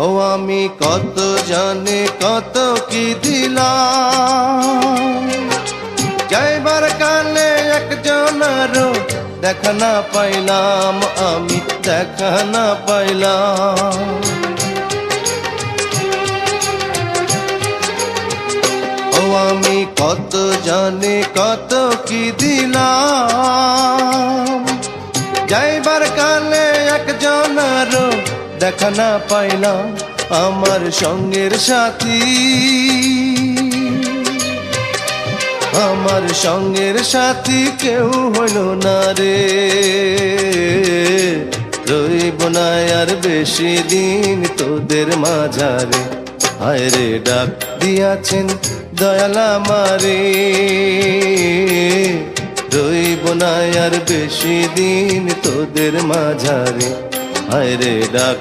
ও আমি কত জানি কত কি দিলাম, যাইবার কালে একজনেরও দেখা না পাইলাম, আমি দেখা না পাইলাম। ও আমি কত জানি কত কি দিলাম, যাইবার কালে একজনেরও দেখা না পাইলাম। আমার সঙ্গের সাথী, আমার সঙ্গের সাথী কেউ হইল না রে, রইব না আর বেশি দিন তোদের মাঝারে। হায় রে ডাক দিয়াছেন দয়াল আমারে, রইব না আর বেশি দিন তোদের মাঝারে। হায় রে ডাক